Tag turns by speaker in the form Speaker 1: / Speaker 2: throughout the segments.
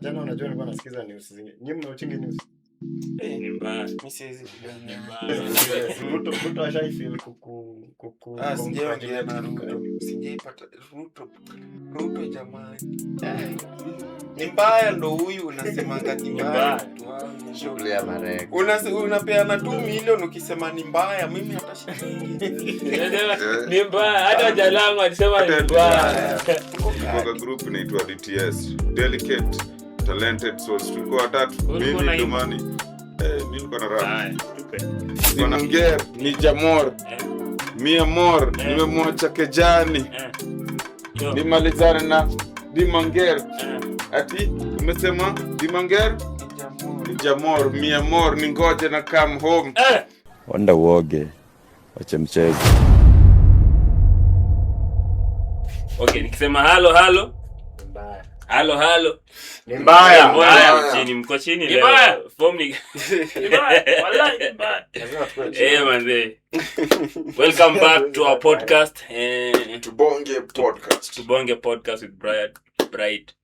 Speaker 1: Jana unajua nilikuwa nasikiza news zingine. Nyinyi mnaochinga news.
Speaker 2: Ni mbaya.
Speaker 3: Mimi siwezi
Speaker 2: Ni mbaya.
Speaker 1: Ruto ashaifeel kuku
Speaker 3: sijaongea na Ruto. Sijaipata Ruto jamani. Ni mbaya ndo huyu unasemanga ni mbaya.
Speaker 1: shughuli ya mareko.
Speaker 3: Unapeana 2 milioni ukisema ni mbaya, mimi hata shilingi.
Speaker 2: Ni mbaya, hata Jalango alisema ni mbaya.
Speaker 4: Kwa group inaitwa DTS, Delicate Talented Souls. Tulikuwa 3. Mimi Dumani. Mimi niko na rap.
Speaker 3: Nimeongea ni Jamor. Mia Mor, nimemwacha Kejani. Nimalizana na Dimanger. Ati umesema Dimanger? Jamor, Mia Mor, ningoje na come home.
Speaker 5: Wanda uoge. Wacha mchezo.
Speaker 2: Okay, nikisema halo.
Speaker 1: Mbaya.
Speaker 2: Halo.
Speaker 1: Ni mbaya.
Speaker 2: Chini mko chini leo. Form ni mbaya. Wallahi mbaya. Manze. Welcome back to our podcast. Tubonge podcast with Bright.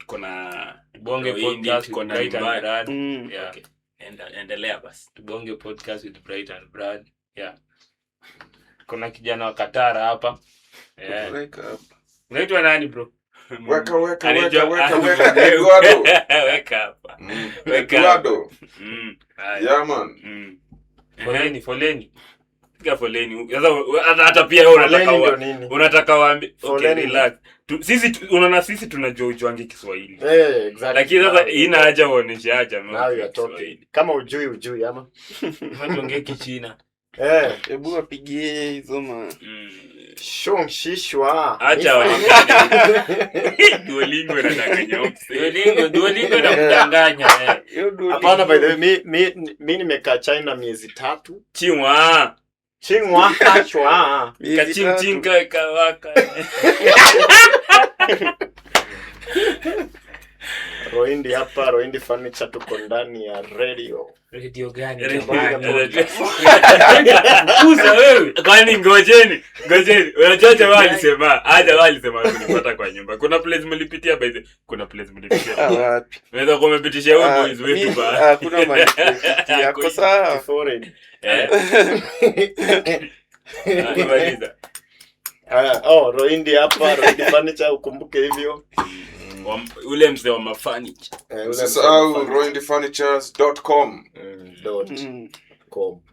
Speaker 2: Kuna
Speaker 6: Tubonge podcast with Bright and Brad.
Speaker 2: Yeah. Okay. Endelea basi.
Speaker 6: Tubonge podcast with Bright and Brad. Yeah. Kuna kijana wa Katara hapa. Unaitwa nani bro?
Speaker 3: Weka
Speaker 2: Eduardo.
Speaker 3: Eduardo. Yeah man.
Speaker 6: Foleni.
Speaker 2: Piga foleni. Hata pia wewe unataka waambie okay relax. Sisi unaona sisi tunajua ujuangi Kiswahili.
Speaker 1: Exactly.
Speaker 2: Lakini sasa ina haja uoneshe haja
Speaker 1: Kiswahili. Kama ujui ama.
Speaker 6: Tuongee Kichina.
Speaker 3: Hebu apigie hizo ma.
Speaker 1: Shishwa.
Speaker 2: Acha waongee. Duolingo inadanganya.
Speaker 6: Duolingo inakudanganya.
Speaker 1: Hapana, by the way mimi nimekaa China miezi 3.
Speaker 2: Chingwa
Speaker 1: Chwa.
Speaker 2: Kachingchinga kawaka.
Speaker 1: Roindi hapa, Roindi Furniture tuko ndani ya radio.
Speaker 6: Radio gani?
Speaker 2: Kuza wewe. Kwani ngojeni. Unachocha walisema kunipata kwa nyumba. Kuna place mlipitia by the. Kuna place mlipitia.
Speaker 3: Wapi?
Speaker 2: Unaweza kumepitishia wewe boys wetu ba.
Speaker 3: Hakuna malipitia. Kwa sawa.
Speaker 1: Foreign.
Speaker 2: Nimaliza.
Speaker 1: Roindi hapa, Roindi Furniture ukumbuke hivyo.
Speaker 2: Ule mzee wa mafurniture.
Speaker 4: Usisahau roindfurnitures.com.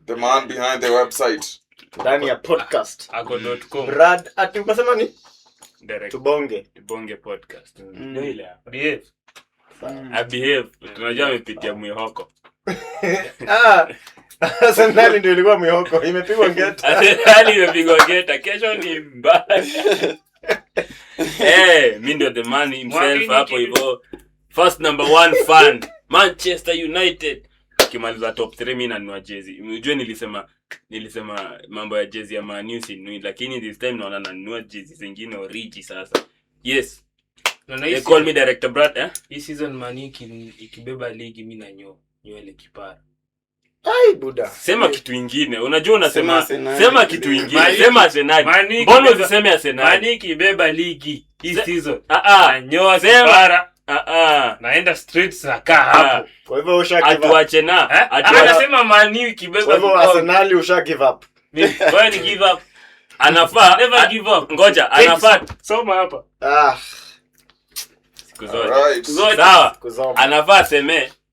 Speaker 4: The man behind the website.
Speaker 1: Ndani ya podcast.
Speaker 6: Ako.com.
Speaker 1: Brad, ati ukasema ni?
Speaker 2: Direct.
Speaker 1: Tubonge
Speaker 2: podcast. Ndio ile hapa. Behave. Tunajua amepitia mwihoko.
Speaker 1: Arsenal ndio ilikuwa mwihoko. Imepigwa ngeta.
Speaker 2: Arsenal imepigwa ngeta. Kesho ni mbaya. Mimi ndio the man himself hapo hivyo. First number 1 fan Manchester United. Kimaliza top 3 mimi nanunua jezi. Unajua nilisema mambo ya jezi ya Man U sinunui, lakini this time naona nanunua jezi zingine origi sasa. Yes. They call me Director Brad,
Speaker 6: Hii season Man U ikibeba ligi mimi nanyoa nywele kipara.
Speaker 1: Ai buda.
Speaker 2: Sema kitu kingine. Unajua unasema
Speaker 3: sema
Speaker 2: kitu kingine. Sema Arsenal. Mbona usiseme Arsenal?
Speaker 6: Man U ikibeba ligi hii season.
Speaker 2: Nanyoa kipara.
Speaker 6: Naenda straight saka hapo.
Speaker 1: Kwa hivyo usha give up.
Speaker 2: Atuache na.
Speaker 6: Anasema Man U ikibeba.
Speaker 1: Kwa hivyo Arsenal usha give up.
Speaker 2: Wewe ni give up. Anafaa
Speaker 6: never give up.
Speaker 2: Ngoja, anafaa
Speaker 6: soma hapa.
Speaker 2: Siku zote. Sawa.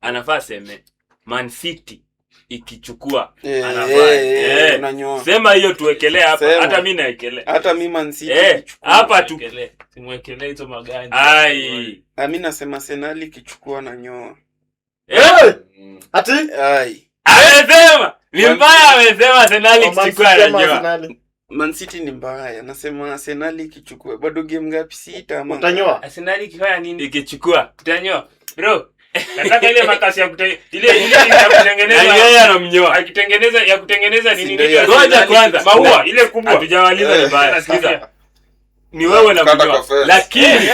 Speaker 2: Anafaa seme Man City ikichukua
Speaker 3: unanyoa.
Speaker 2: Sema hiyo tuwekelee hapa. Hata mimi naekelea.
Speaker 3: Hata mimi Man City
Speaker 2: ikichukua. Hapa tu.
Speaker 6: Simwekelee hizo magani.
Speaker 3: Mimi nasema Arsenal ikichukua na nyoa.
Speaker 1: Ati?
Speaker 2: Amesema. Ni mbaya amesema Arsenal ikichukua na nyoa.
Speaker 3: Man City ni mbaya. Nasema Arsenal ikichukua. Bado game ngapi? 6 ama.
Speaker 1: Utanyoa?
Speaker 6: Arsenal ikifanya nini?
Speaker 2: Ikichukua.
Speaker 6: Utanyoa. Bro, nataka ile makasi ya ile ya kutengeneza.
Speaker 2: Yeye anamnyoa.
Speaker 6: Akitengeneza ya kutengeneza nini?
Speaker 2: Ngoja kwanza.
Speaker 6: Maua ile kubwa.
Speaker 2: Hatujamaliza ni mbaya. Sikiza. Ni wewe na mnyoa. Lakini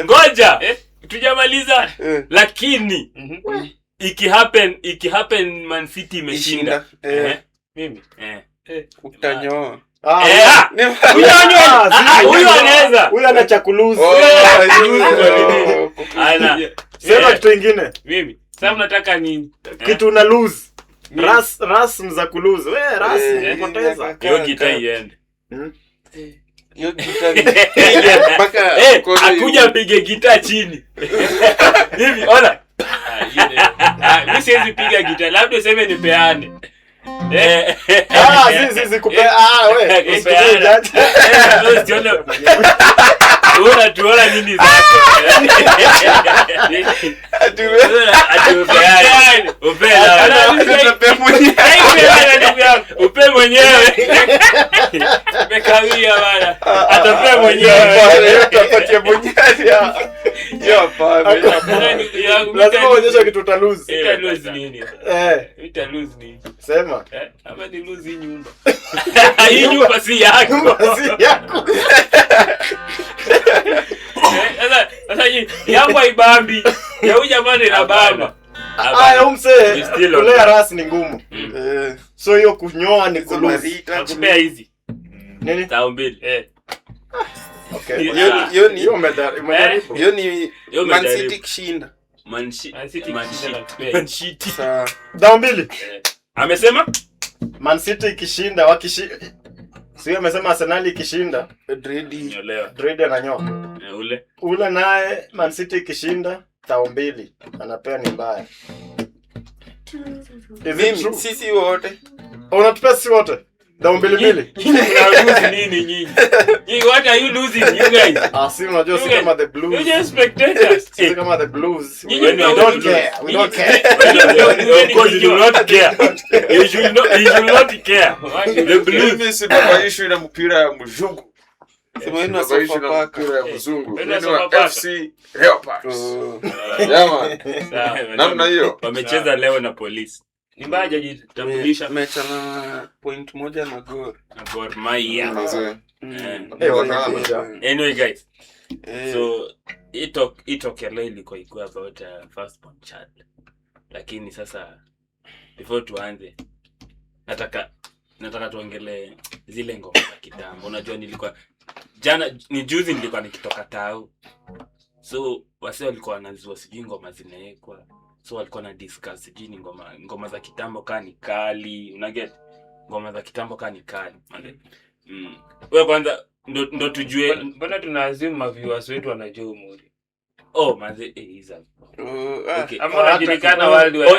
Speaker 2: ngoja. Tujamaliza. Lakini ikihappen Man City imeshinda.
Speaker 3: Mimi utanyoa.
Speaker 2: Huyu anaweza.
Speaker 1: Huyu ana cha kulose.
Speaker 2: Ana.
Speaker 1: Sema kitu kingine.
Speaker 6: Mimi. Sasa mnataka nini?
Speaker 1: Kitu una lose. Ras mza kulose. Wewe ras unapoteza.
Speaker 2: Hiyo gitaa iende.
Speaker 3: Hiyo gitaa mpaka
Speaker 2: akuja apige gitaa chini. Hivi ona.
Speaker 6: Mimi siwezi piga gitaa, labda useme nipeane.
Speaker 1: Sisi kupea wewe.
Speaker 2: Usione. Unatuona nini zako? Upe mwenyewe. Umekawia bana. Atapea mwenyewe.
Speaker 3: Utapatia mwenyewe.
Speaker 1: Lazima uonyeshe kitu uta lose.
Speaker 6: Ita lose nini? Ita lose nini?
Speaker 1: Sema.
Speaker 6: Ama ni lose nyumba.
Speaker 2: Hii nyumba si yako.
Speaker 1: Si yako.
Speaker 6: Sasa yangu haibambi. Ya huyu jamani na baba.
Speaker 1: Umse. Kulea ras ni ngumu. So hiyo kunyoa ni kulose.
Speaker 6: Nakupea hizi.
Speaker 1: Nini?
Speaker 2: Tao mbili.
Speaker 1: Okay.
Speaker 3: Hiyo ni Man
Speaker 2: umejaribu.
Speaker 3: City kishinda.
Speaker 2: Man City.
Speaker 3: Sawa.
Speaker 1: Dao mbili.
Speaker 2: Amesema?
Speaker 1: Man City ikishinda sio amesema Arsenal ikishinda
Speaker 2: Nyolewa.
Speaker 1: Dread ananyoa. Ule naye Man City ikishinda tao mbili anapea ni mbaya.
Speaker 3: Mimi sisi wote.
Speaker 1: Unatupea sisi wote. Dao mbili.
Speaker 6: Unauzi nini nyinyi? What are you losing you guys?
Speaker 1: Si unajua si kama the Blues.
Speaker 6: You just spectators.
Speaker 1: Si kama the Blues.
Speaker 6: We
Speaker 1: don't care. We don't care.
Speaker 2: Of course you do not care. You should not care. The Blues.
Speaker 4: Mimi sibabaishwi na mpira ya mzungu.
Speaker 3: Sema ina
Speaker 4: Sibabaishwi na
Speaker 3: Sofapaka.
Speaker 4: mpira ya mzungu.
Speaker 6: Ina
Speaker 4: Mimi
Speaker 6: Sofapaka.
Speaker 4: wa FC Leopards. Yama. Namna hiyo.
Speaker 2: Wamecheza leo na Police.
Speaker 6: Ni mbaya jitambulisha.
Speaker 3: Mechana point moja na Gor.
Speaker 2: Na Gor Mahia. Anyway guys. So it leo ilikuwa about first born child. Lakini sasa before tuanze nataka tuongelee zile ngoma za kitambo. Unajua juzi nilikuwa nikitoka tao. So wase walikuwa wanazua sijui ngoma zinaekwa. So walikuwa na discuss sijui ni ngoma za kitambo kani kali. Unaget? Ngoma za kitambo kani kali. Wewe kwanza ndo tujue
Speaker 6: mbona tunaassume maviewers wetu wanajua umuri.
Speaker 2: Manze hizo.
Speaker 6: Okay. Ama unajulikana worldwide.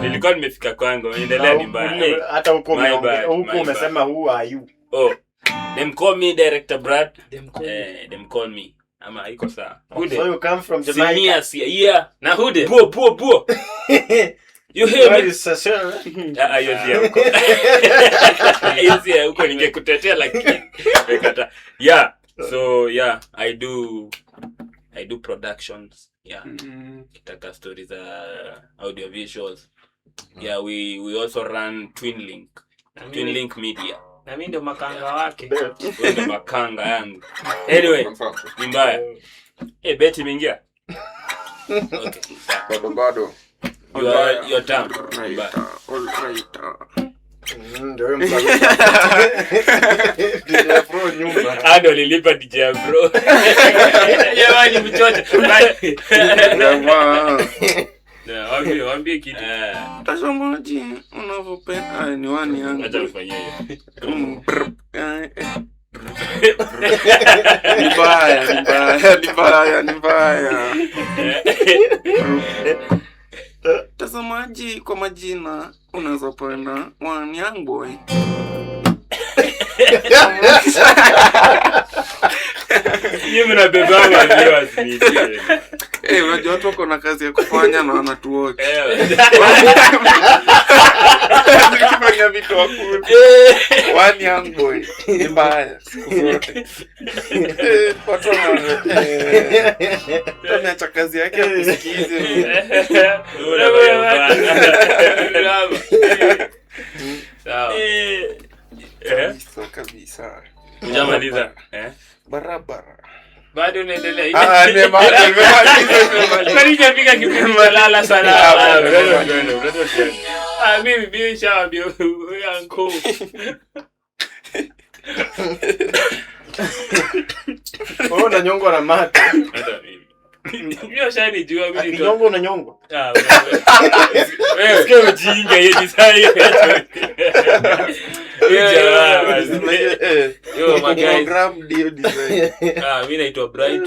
Speaker 2: Nilikuwa nimefika kwangu. Endelea ni mbaya.
Speaker 1: Hata huko umesema who are you?
Speaker 2: Them call me Director Brad. Them call me. Ama iko sawa.
Speaker 1: So you come from Jamaica.
Speaker 2: Yeah. Na hude. Buo. You hear me? Hiyo huko ningekutetea lakini nikata. Yeah. So yeah, I do productions. Yeah. Kitaka stories audio visuals. Yeah, we also run Twin Link Media.
Speaker 6: Na mimi ndo makanga wake.
Speaker 2: Wewe ndo makanga yangu. Anyway, ni mbaya. Beti imeingia. Okay.
Speaker 4: Bado.
Speaker 2: Your turn.
Speaker 1: Ndio msago. DJ Bro nyumba.
Speaker 2: Ado lilipa DJ Bro. Jamani mchote. Waambie kitu.
Speaker 3: Tazamaji unavyopenda ni wani yangu.
Speaker 2: Acha nifanyie hiyo.
Speaker 3: Ni mbaya. Tazamaji kwa majina unazopenda One Young Boy.
Speaker 2: Yeye mnabebana ndio asili.
Speaker 3: Unajua watu wako na kazi ya kufanya na wanatuwatch. Nikifanya vitu wakuu. One Young Boy. Ni mbaya. Watu wanaacha kazi yake ya kusikize.
Speaker 2: Sawa.
Speaker 3: Kabisa.
Speaker 2: Hujamaliza?
Speaker 3: Barabara.
Speaker 6: Bado unaendelea.
Speaker 3: Nimemaliza.
Speaker 6: Karibu piga kipindi cha lala sana.
Speaker 2: Mimi shabi yanko.
Speaker 1: Una nyongo na mate.
Speaker 2: Hata mimi. Mimi shani jua mimi ndio.
Speaker 1: Nyongo na nyongo.
Speaker 2: Wewe sio ujinga yeye sasa. Yo
Speaker 3: program dio design.
Speaker 2: Mimi naitwa Bright.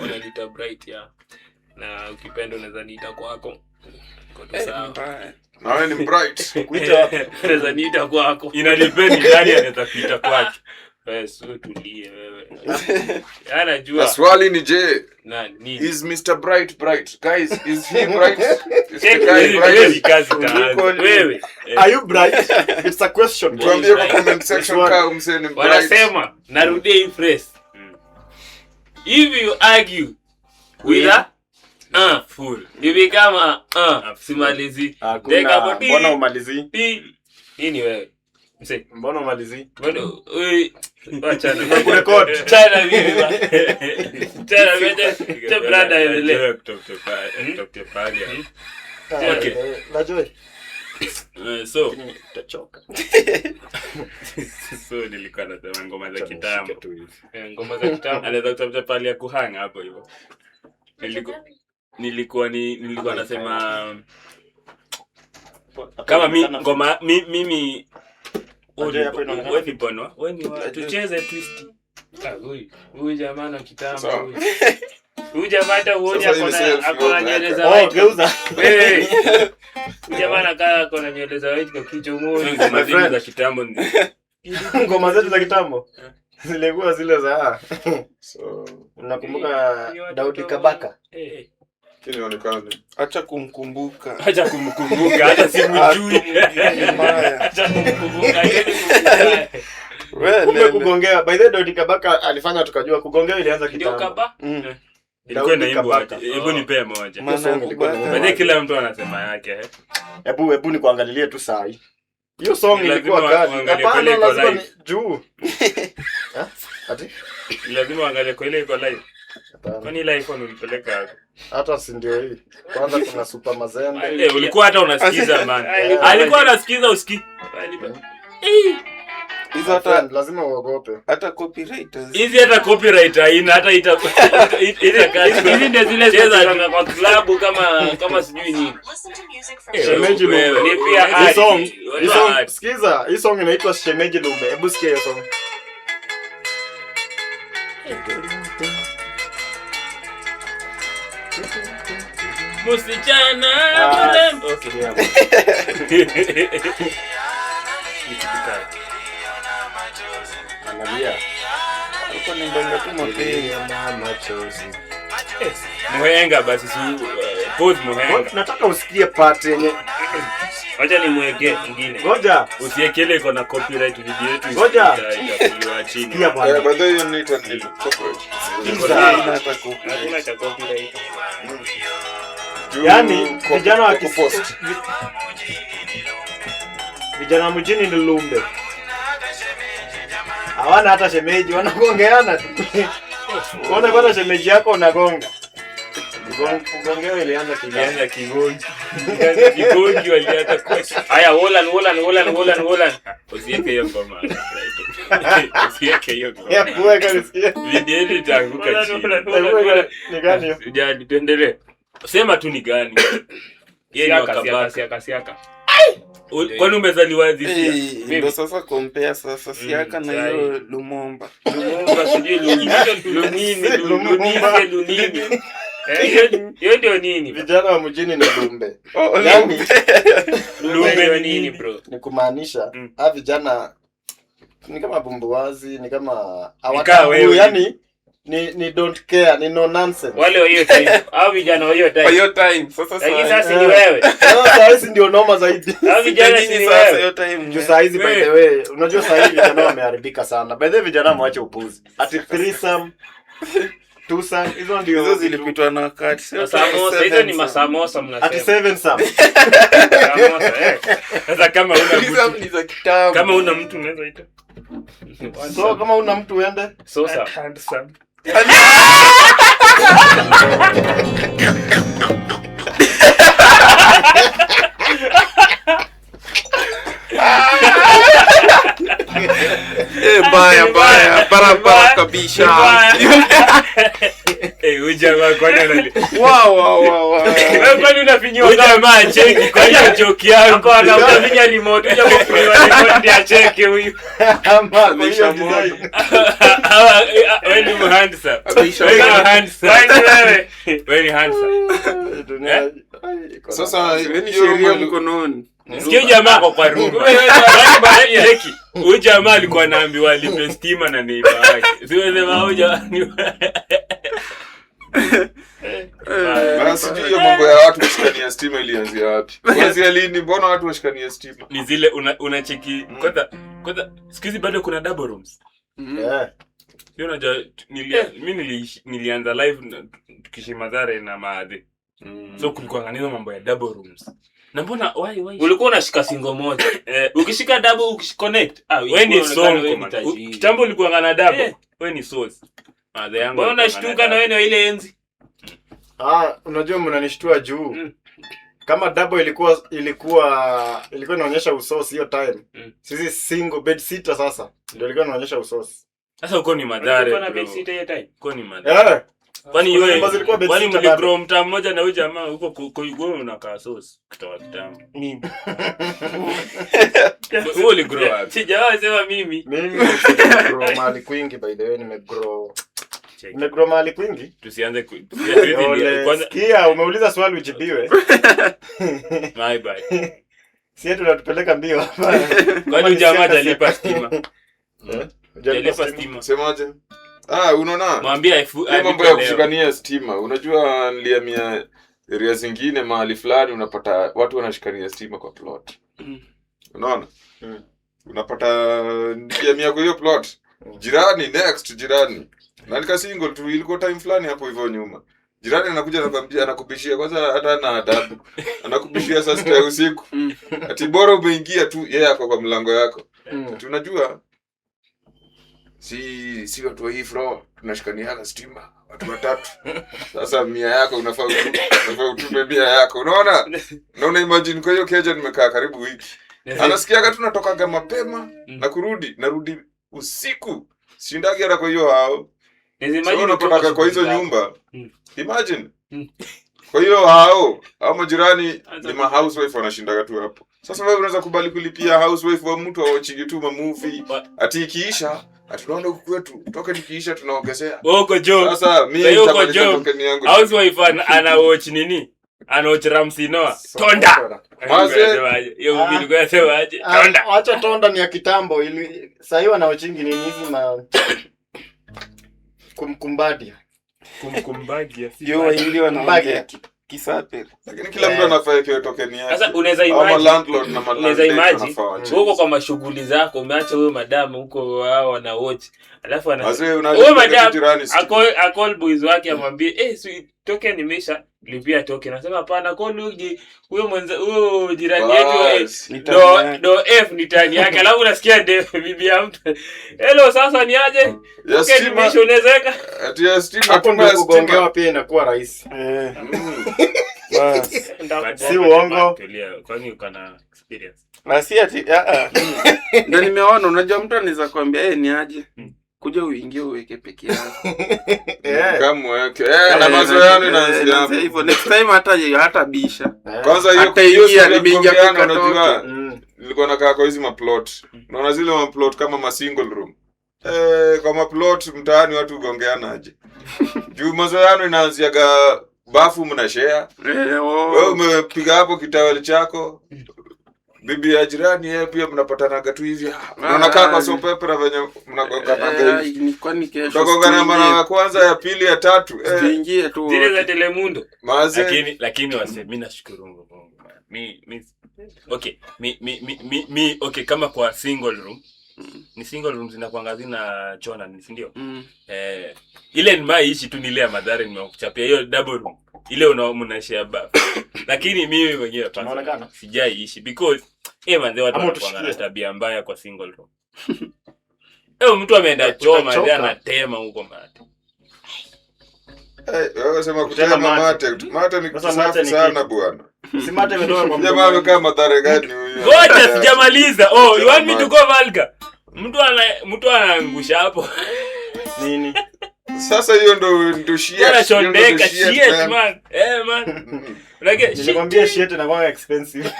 Speaker 2: Wananiita Bright na ukipenda unaweza niita kwako. Kwa sawa.
Speaker 4: Na wewe ni Bright.
Speaker 1: Kuita wapi?
Speaker 2: Unaweza niita kwako. Inadepend nani anaweza kuita kwake. Sio tulie wewe. Anajua.
Speaker 4: Swali ni je,
Speaker 2: Nani?
Speaker 4: is Mr. Bright? Guys, is he bright? Is the
Speaker 2: Check
Speaker 4: guy bright?
Speaker 2: wewe.
Speaker 1: Are you bright? It's a question.
Speaker 4: Tuambie kwa comment section kama mseni bright.
Speaker 2: Wanasema narudia hii phrase. If you argue with a fool, you become a simalizi.
Speaker 1: Mbona umalizi?
Speaker 2: Hii ni wewe. Mse,
Speaker 1: Mbona umalizi?
Speaker 2: bado acha na
Speaker 1: Kurecord.
Speaker 2: Chana mimi ba. Chana mimi cha brada endelee. Dr. Palia. Okay.
Speaker 1: Najua.
Speaker 2: So
Speaker 1: Tachoka.
Speaker 2: so nilikuwa nasema ngoma za kitambo.
Speaker 6: Ngoma za kitambo.
Speaker 2: Anaweza kutafuta Palia kuhanga hapo hivyo. Nilikuwa nasema kama mimi wewe ni bonwa, wewe ni tucheze twist.
Speaker 6: Huyu jamaa na kitambo
Speaker 4: Sawa.
Speaker 6: huyu. Huyu jamaa hata uone
Speaker 4: Sasa hivi self
Speaker 6: akona nywele za
Speaker 1: Oh,
Speaker 6: white.
Speaker 1: geuza.
Speaker 6: Wewe. Huyu jamaa anakaa akona nywele za white kwa kichwa moja.
Speaker 2: ngoma zile za kitambo
Speaker 1: Ngoma zetu za kitambo. Zilikuwa zile za
Speaker 4: So,
Speaker 1: unakumbuka Daudi Kabaka?
Speaker 4: kinaonekana.
Speaker 3: Acha kumkumbuka.
Speaker 2: acha kumkumbuka hata simjui. Acha kumkumbuka
Speaker 1: Kumbe kugongea. By the way, Daudi Kabaka alifanya tukajua kugongea ilianza
Speaker 6: Ndio
Speaker 1: kitambo.
Speaker 6: kaba.
Speaker 2: ilikuwa inaimba
Speaker 1: Kabaka.
Speaker 2: hebu nipe moja.
Speaker 3: Maana
Speaker 2: Baadaye kila mtu anasema yake.
Speaker 1: Hebu nikuangalilie tu saa hii. Hiyo song
Speaker 2: Lazima
Speaker 1: ilikuwa kali.
Speaker 2: uangalie
Speaker 1: Hapana,
Speaker 2: kule iko
Speaker 1: lazima
Speaker 2: live.
Speaker 1: ni juu. Ati?
Speaker 2: Lazima uangalie kwa ile iko live.
Speaker 1: Hapana.
Speaker 2: Kwani ile iPhone ulipeleka hapo?
Speaker 1: Hata si ndio hii. Kwanza kuna Super Mazembe.
Speaker 2: Ulikuwa hata unasikiza man. Alikuwa anasikiza usikii.
Speaker 3: hizo hata
Speaker 1: Lazima uogope.
Speaker 3: hata copywriters.
Speaker 2: Hizi hata copyright haina hata hizi ndio zile cheza kwa klabu kama sijui nini.
Speaker 1: Shemeji
Speaker 2: Wewe,
Speaker 1: Lumbe.
Speaker 2: ni pia
Speaker 1: Hii
Speaker 2: art.
Speaker 1: song,
Speaker 2: Art.
Speaker 1: sikiza, hii song inaitwa Shemeji Lumbe. Hebu sikia hiyo song.
Speaker 2: Msichana mrembo.
Speaker 1: Analia.
Speaker 3: Huko ni mbanga tu mapenzi.
Speaker 2: Muhenga basi pause muhenga.
Speaker 1: Nataka usikie part yenye.
Speaker 6: Acha nimwekee mwingine.
Speaker 1: Ngoja.
Speaker 2: Usiekele iko na copyright video yetu.
Speaker 1: Ngoja.
Speaker 2: Itakuliwa chini.
Speaker 1: Sikia bwana.
Speaker 4: By the way, you need to need corporate.
Speaker 3: Hata copy.
Speaker 6: Hakuna cha copyright.
Speaker 1: Yaani vijana wa
Speaker 4: post.
Speaker 1: vijana mjini ni Lumbe. Hawana hata shemeji, wanagongeana tu. Unaona bwana shemeji yako unagonga. Kugongea ilianza
Speaker 2: Ilianza kigongi. Ilianza kigongi walianza kwa.
Speaker 6: Haya, Holland.
Speaker 2: Usieke hiyo ngoma. Usieke hiyo ngoma.
Speaker 1: ya kuweka nisikie.
Speaker 2: Video yetu itaanguka chini.
Speaker 1: Ni gani hiyo?
Speaker 2: Sijali tuendelee. Sema tu ni gani? Yeye ni Kabaka.
Speaker 6: Siaka.
Speaker 2: Kwani umezaliwa hivi?
Speaker 3: Ndio sasa compare sasa Siaka na hiyo Lumumba.
Speaker 6: Lumumba sijui lunini. Hiyo ndio nini?
Speaker 1: Vijana wa mjini ni Lumbe.
Speaker 3: Yaani
Speaker 6: Lumbe nini bro?
Speaker 1: Ni kumaanisha vijana ni kama bumbuwazi, ni kama
Speaker 2: wewe.
Speaker 1: hawatambui, yani ni don't care, ni no nonsense.
Speaker 6: Wale wa hiyo time. Au vijana wa hiyo
Speaker 3: kwa
Speaker 6: time.
Speaker 3: hiyo time sasa
Speaker 6: Lakini
Speaker 3: sasa
Speaker 6: sasa ni wewe.
Speaker 1: Sasa hizi ndio noma zaidi.
Speaker 6: Au vijana si
Speaker 3: nini
Speaker 6: ni
Speaker 3: sasa
Speaker 6: wewe.
Speaker 3: hiyo time
Speaker 1: Juu saa hizi by the way, unajua saa hizi vijana wameharibika sana. By the way, vijana mwache upuzi. Ati threesome, twosome, hizo ndio
Speaker 3: hizo zilipitwa na wakati. Sio
Speaker 6: Masamosa, hizo ni masamosa
Speaker 1: ati
Speaker 6: mnasema.
Speaker 1: sevensome.
Speaker 6: Masamosa,
Speaker 2: Sasa kama una mtu
Speaker 3: ni za kitambo.
Speaker 2: kama una mtu unaweza ita.
Speaker 1: So kama una mtu uende
Speaker 6: Sosa.
Speaker 2: Handsome.
Speaker 3: Baya para kabisha.
Speaker 2: Ujamaa kwani anali.
Speaker 3: Wow.
Speaker 6: Wewe kwani unafinywa
Speaker 2: Ujamaa cheki kwa hiyo joke yangu.
Speaker 6: kwa anafinya remote uja kufinywa remote ndio acheke huyu.
Speaker 1: Ama kwa hiyo design.
Speaker 2: Wewe ni handsome.
Speaker 3: Kabisha.
Speaker 2: Wewe ni handsome.
Speaker 4: Sasa
Speaker 3: Ni sheria mkononi.
Speaker 2: Sikia jamaa kwa rungu. Cheki. Huyu jamaa alikuwa anaambiwa alipe stima na neighbor yake. Siweze maoja.
Speaker 4: basi hiyo mambo ya watu kushikania stima ilianzia wapi? Kuanzia lini? Mbona watu washikania stima?
Speaker 2: Ni zile unacheki kwanza siku hizi bado kuna double rooms. Sio unajua mimi nilianza live tukishi Mathare na Maadhi. So kulikuwa nganizo mambo ya double rooms. Na mbona why
Speaker 6: Ulikuwa unashika single moja. Ukishika double ukiconnect.
Speaker 2: Wewe ni song. Kitambo ulikuwa ngana double. Wewe ni source. Maadhi yangu.
Speaker 6: Wewe unashtuka na wewe ni ile enzi.
Speaker 1: Unajua mnanishtua juu. Kama double ilikuwa inaonyesha usosi hiyo time. Sisi single bed sitter sasa ndio ilikuwa inaonyesha usosi.
Speaker 2: Sasa uko ni Mathare.
Speaker 6: Uko na bed sitter hiyo time.
Speaker 2: Uko ni Mathare. Kwani
Speaker 1: Kwani
Speaker 2: mligrow mtaa mmoja na huyu jamaa huko Koigoro unakaa sauce kutoka kitambo.
Speaker 6: Mimi.
Speaker 2: Wewe uligrow wapi?
Speaker 6: Sijawahi sema mimi.
Speaker 1: Mimi nimegrow mahali kwingi by the way nimegrow mahali kwingi.
Speaker 2: Tusianze
Speaker 1: kwanza. Sikia umeuliza swali ujibiwe.
Speaker 2: My bad.
Speaker 1: Sisi tunatupeleka mbio hapa.
Speaker 2: Kwani jamaa hajalipa stima? Hajalipa stima.
Speaker 4: Semaje? Unaona?
Speaker 2: Mwambie
Speaker 4: mambo ya kushikania stima. Unajua nilihamia area zingine mahali fulani unapata watu wanashikania stima kwa plot. Unaona? Unapata nilihamia kwa hiyo plot. Jirani next jirani. Na nika single tu ilikuwa time fulani hapo hivyo nyuma. Jirani anakuja anakuambia anakubishia kwanza hata na adabu. Anakubishia saa 6 usiku. Ati bora umeingia tu yeye ako kwa mlango yako. Tunajua si watu wa hii floor tunashikaniana stima watu watatu. Sasa 100 yako unafaa utume 100 yako. Unaona imagine kwa hiyo keja nimekaa karibu wiki. Anasikiaga tunatokaga mapema na narudi usiku. Shindagi hata kwa hiyo hao. Sio unapotaka kwa hizo nyumba. Imagine. Kwa hiyo hao majirani ni ma housewife wanashindaga tu hapo. Sasa wewe unaweza kubali kulipia housewife wa mtu aochigi tu movie ati ikiisha tunaona huku kwetu toka nikiisha tunaongezea.
Speaker 2: Uko joke.
Speaker 4: Sasa mimi nitabadilisha token yangu.
Speaker 2: Housewife ana watch nini? Ana watch Ramsey Noah. Tonda. Hiyo mimi nilikuwa nasemaje? Tonda.
Speaker 1: Acha tonda ni ya kitambo ili sasa hiyo anaochingi nini hizi ma kumkumbadia.
Speaker 3: Yo ili wanaongea kisape.
Speaker 4: Lakini kila mtu anafaa kiwe token yake.
Speaker 6: Sasa unaweza imagine huko kwa mashughuli zako umeacha wewe madam huko wao wana watch. Alafu wewe madam akol boys wake amwambie token imesha lipia token. Anasema hapana call huyo jirani yetu do F ni tani yake. Alafu unasikia bibi ya mtu. Hello sasa ni aje? Token imesha unawezeka.
Speaker 4: Ati ya stima
Speaker 1: hapo ndio kugongewa pia inakuwa rahisi. Si uongo.
Speaker 2: Kwani uko na experience?
Speaker 3: Basi ati na nimeona unajua mtu anaweza kuambia ni aje kuja uingie uweke peke yako.
Speaker 4: Kama weke na mazoeano inaanzia hapo.
Speaker 3: Hivyo next time hata bisha.
Speaker 4: Kwanza hiyo nimeingia kwa unajua nilikuwa nakaa kwa hizo maplot. Unaona zile maplot kama ma single room. Kwa maplot mtaani watu ugongeana aje. Juu mazoeano inaanziaga bafu mnashare. Wewe umepiga hapo kitawali chako. Bibi ya jirani yeye pia mnapatanaga tu hivi. Unakaa kwa soap opera venye mnagongana hivi.
Speaker 3: Ni kwani kesho.
Speaker 4: Tugongana mara ya kwanza ya pili ya tatu.
Speaker 3: Tuingie tu.
Speaker 6: Zile za Telemundo.
Speaker 2: Lakini wase mimi nashukuru Mungu. Okay, kama kwa single room. Ni single rooms zinakuanga zina chona, si ndio? Ile ni maishi tu nile ya Mathare nimekuchapia hiyo double room. Ile mnashare bath. Lakini mimi mwenyewe hapana. Sijaishi because manze watu wanakuanga na tabia mbaya kwa single room. Mtu ameenda choma ndio anatema huko mate.
Speaker 4: Wewe sema kutema mate ni kusafi sana bwana.
Speaker 1: Si mate imetoka kwa
Speaker 4: jamaa amekaa Mathare gani huyo?
Speaker 2: Ngoja sijamaliza. You want me to go vulgar? Mtu anaangusha hapo.
Speaker 1: Nini?
Speaker 4: Sasa hiyo ndo shit.
Speaker 2: Anashondeka shit man. Man.
Speaker 1: Nilikwambia shit inakuwa expensive.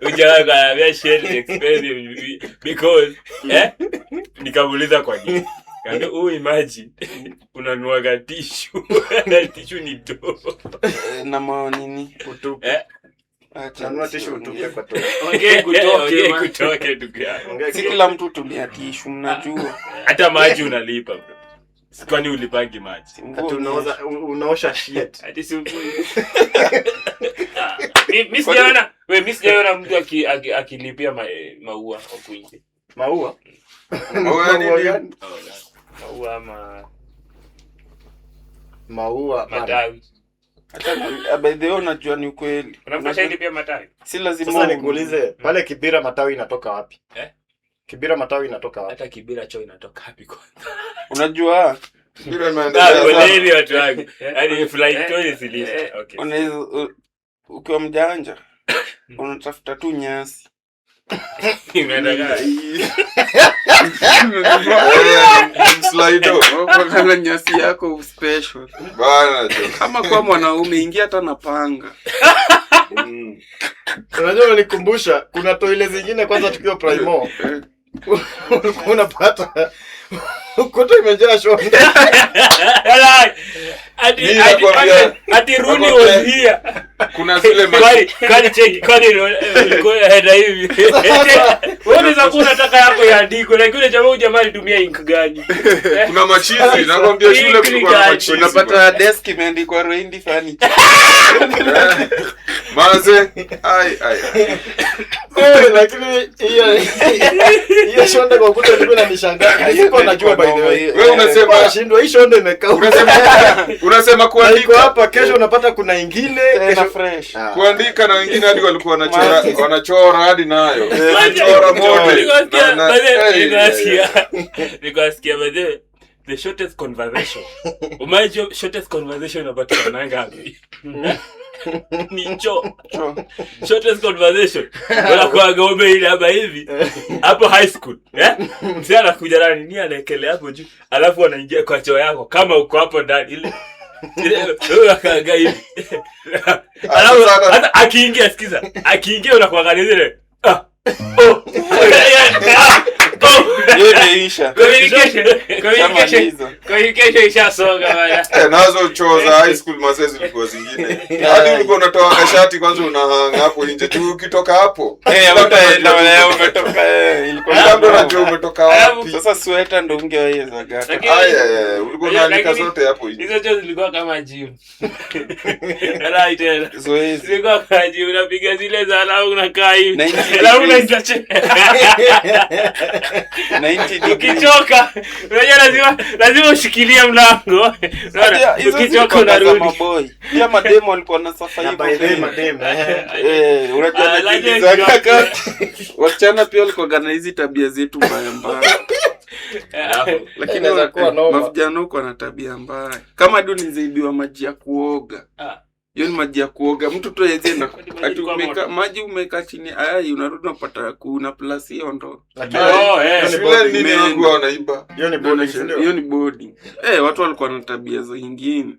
Speaker 2: Ujaga shit expensive because nikamuuliza kwa nini. Kando imagine unanuaga tissue. Na tissue ni do.
Speaker 3: Na nini?
Speaker 1: Utupe. Nanua tissue utupe kwa toa.
Speaker 2: Ongea kutoke ndugu yangu.
Speaker 3: Si kila mtu tumia tissue mnajua.
Speaker 2: Hata maji unalipa bro. Kwani ulipangi maji?
Speaker 1: Ati unaosha shit.
Speaker 6: Ati si mimi sijaona mtu akilipia maua huko nje.
Speaker 1: Maua? Maua
Speaker 6: matawi.
Speaker 3: Hata by the way unajua ni ukweli.
Speaker 6: Unafanya lipia matawi.
Speaker 3: Si lazima.
Speaker 1: Sasa nikuulize, pale Kibira matawi inatoka wapi? Kibira matawi inatoka wapi?
Speaker 2: Hata Kibira choo inatoka wapi kwanza?
Speaker 3: Unajua?
Speaker 4: Kibira imeendelea.
Speaker 2: Poleni watu wangu. Yaani flight toy zilisha. Okay.
Speaker 3: Unaweza ukiwa mjanja unatafuta tu nyasi.
Speaker 2: Imeenda
Speaker 3: Slido, kwa nyasi yako special.
Speaker 4: Bana
Speaker 3: kama kwa mwanaume ingia hata na panga.
Speaker 1: Unajua unanikumbusha kuna toile zingine kwanza tukiwa primo. Unapata ukuta imejaa shonde.
Speaker 6: Ati Rooney was here.
Speaker 4: Kuna zile
Speaker 6: kwani check kwani header hivi. Wewe unaweza kuwa unataka yako yaandiko lakini jamaa alitumia ink gani?
Speaker 4: Kuna machizi nakwambia shule kulikuwa na machizi.
Speaker 3: Unapata desk imeandikwa Roindi furniture.
Speaker 4: Maze
Speaker 1: lakini hiyo shonde kwa ukuta ilikuwa inanishangaa. Siko najua by the way.
Speaker 4: Wewe unasema
Speaker 1: shindwa hii shonde imekaa.
Speaker 4: Unasema kuandika
Speaker 1: hapa kesho unapata kuna ingine
Speaker 3: kesho fresh.
Speaker 4: Kuandika na wengine hadi walikuwa wanachora hadi nayo. Wanachora model.
Speaker 2: Nikasikia baadaye the shortest conversation. Umaje shortest conversation unapatikana ngapi? Nicho. Shortest conversation. Wala ngombe ile hapa hivi. Hapo high school, Mzee anakuja ndani ni anaekelea hapo juu. Alafu anaingia kwa choo yako kama uko hapo ndani ile. Wewe akaangalia hivi. Alafu hata akiingia sikiza. Akiingia unakuangalia ile.
Speaker 3: Yeisha.
Speaker 6: Communication ishasonga bana.
Speaker 4: Nazo choo za high school mazezi zilikuwa zingine. Hadi ulikuwa unatoa kashati kwanza unahanga hapo nje tu ukitoka hapo.
Speaker 3: Utaenda leo umetoka
Speaker 4: ilikuwa ndo unajua umetoka wapi.
Speaker 3: Sasa sweater ndo ungeweza gata.
Speaker 4: Ulikuwa unaandika zote hapo nje.
Speaker 6: Hizo choo zilikuwa kama gym. Right.
Speaker 3: Zoezi.
Speaker 6: Zilikuwa kama gym unapiga zile za lao unakaa hivi.
Speaker 3: Lao
Speaker 6: unaitache.
Speaker 3: 90
Speaker 6: ukichoka unajua lazima ushikilie mlango. Ukichoka unarudi.
Speaker 3: Pia mademo walikuwa na safa hivyo. Unajua wasichana pia walikuwa gana hizi tabia zetu mbaya mbaya. Lakini mavijana huko na tabia mbaya. Kama duni zaibiwa maji ya kuoga. Hiyo ni maji ya kuoga. Mtu tu yezenda ati umeka maji umeka chini unarudi unapata kuna plus hiyo ndo.
Speaker 4: Shule nini wao wanaiba?
Speaker 3: Hiyo ni boarding. Watu walikuwa na tabia za nyingine.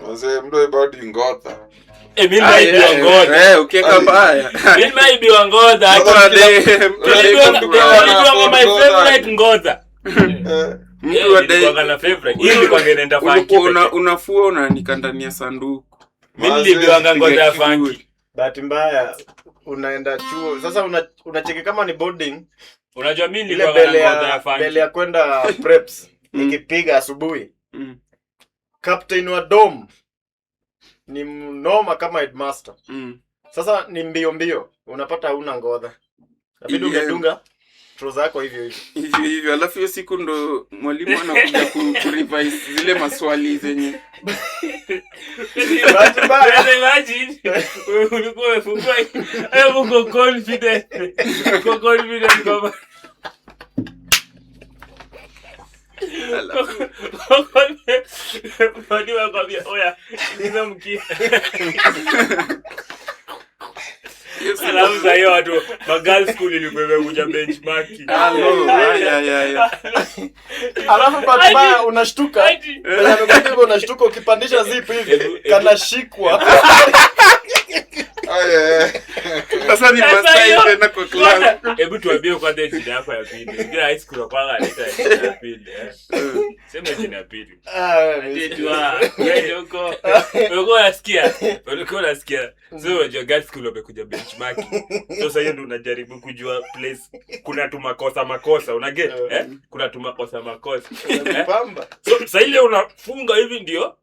Speaker 4: Wazee mdo bado ngotha.
Speaker 2: Mimi naibiwa ngoza.
Speaker 3: Ukiweka mbaya.
Speaker 2: Mimi naibiwa ngoza. Nilikuwa my favorite ngoza.
Speaker 3: Mtu wa
Speaker 2: day kwa favorite. Ili kwa nenda funky.
Speaker 3: Unafua unaanika ndani ya sanduku.
Speaker 2: Mimi nilibiwa ngoza ya funky.
Speaker 1: Bahati mbaya unaenda chuo. Sasa unacheki kama ni boarding.
Speaker 2: Unajua mimi nilikuwa na ngoza ya funky.
Speaker 1: Mbele ya kwenda preps nikipiga asubuhi. Captain wa dom ni mnoma kama headmaster. Sasa ni mbio unapata huna ngodha. Inabidi umedunga trouser yako hivyo.
Speaker 3: Alafu hiyo siku ndo mwalimu anakuja kurevise zile maswali zenye.
Speaker 6: Imagine ulikuwa umefungua uko confident. Uko confident kama Mwalimu akwambia, oya, niza mkia.
Speaker 2: Alafu za hiyo watu girls school ilikuwa kuja benchmark.
Speaker 1: Alafu baadaye unashtuka. Unashtuka ukipandisha zip hivi kanashikwa.
Speaker 3: Sasa ni masai tena kwa class.
Speaker 2: Hebu tuambie kwa date yako ya pili. Ndio high school kwa leta ya pili. Sema jina ya pili. Ulikuwa unasikia. So your girls school wamekuja benchmark. Sasa hiyo ndio unajaribu kujua place kuna tu makosa unaget kuna tu makosa. So sasa ile unafunga hivi ndio